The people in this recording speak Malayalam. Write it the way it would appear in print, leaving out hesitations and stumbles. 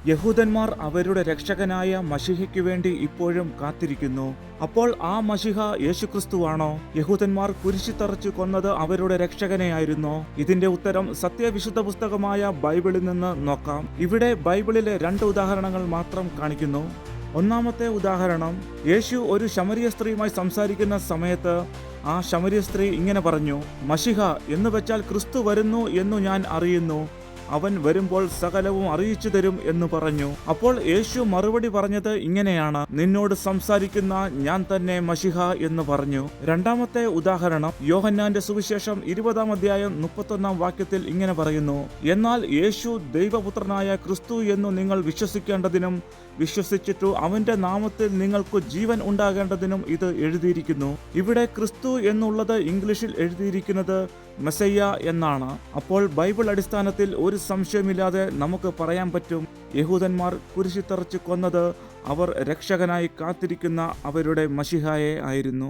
യഹൂദന്മാർ അവരുടെ രക്ഷകനായ മശിഹയ്ക്കു വേണ്ടി ഇപ്പോഴും കാത്തിരിക്കുന്നു. അപ്പോൾ ആ മശിഹ യേശുക്രിസ്തുവാണോ? യഹൂദന്മാർ കുരിശിത്തറച്ചു കൊന്നത് അവരുടെ രക്ഷകനെയായിരുന്നോ? ഇതിന്റെ ഉത്തരം സത്യവിശുദ്ധ പുസ്തകമായ ബൈബിളിൽ നിന്ന് നോക്കാം. ഇവിടെ ബൈബിളിലെ 2 ഉദാഹരണങ്ങൾ മാത്രം കാണിക്കുന്നു. ഒന്നാമത്തെ ഉദാഹരണം, യേശു ഒരു ശമരിയ സ്ത്രീയുമായി സംസാരിക്കുന്ന സമയത്ത് ആ ശമരിയ സ്ത്രീ ഇങ്ങനെ പറഞ്ഞു, മശിഹ എന്ന് വെച്ചാൽ ക്രിസ്തു വരുന്നു എന്നു ഞാൻ അറിയുന്നു, അവൻ വരുമ്പോൾ സകലവും അറിയിച്ചു തരും എന്ന് പറഞ്ഞു. അപ്പോൾ യേശു മറുപടി പറഞ്ഞത് ഇങ്ങനെയാണ്, നിന്നോട് സംസാരിക്കുന്ന ഞാൻ തന്നെ മശിഹ എന്ന് പറഞ്ഞു. രണ്ടാമത്തെ ഉദാഹരണം, യോഹന്നാന്റെ സുവിശേഷം 20-ാം അധ്യായം 31-ാം വാക്യത്തിൽ ഇങ്ങനെ പറയുന്നു, എന്നാൽ യേശു ദൈവപുത്രനായ ക്രിസ്തു എന്നു നിങ്ങൾ വിശ്വസിക്കേണ്ടതിനും വിശ്വസിച്ചിട്ടു അവന്റെ നാമത്തിൽ നിങ്ങൾക്ക് ജീവൻ ഉണ്ടാകേണ്ടതിനും ഇത് എഴുതിയിരിക്കുന്നു. ഇവിടെ ക്രിസ്തു എന്നുള്ളത് ഇംഗ്ലീഷിൽ എഴുതിയിരിക്കുന്നത് മെസ്സയ്യ എന്നാണ്. അപ്പോൾ ബൈബിൾ അടിസ്ഥാനത്തിൽ ഒരു സംശയമില്ലാതെ നമുക്ക് പറയാൻ പറ്റും, യഹൂദന്മാർ കുരിശിത്തറച്ച് കൊന്നത് അവർ രക്ഷകനായി കാത്തിരിക്കുന്ന അവരുടെ മശിഹായെ ആയിരുന്നു.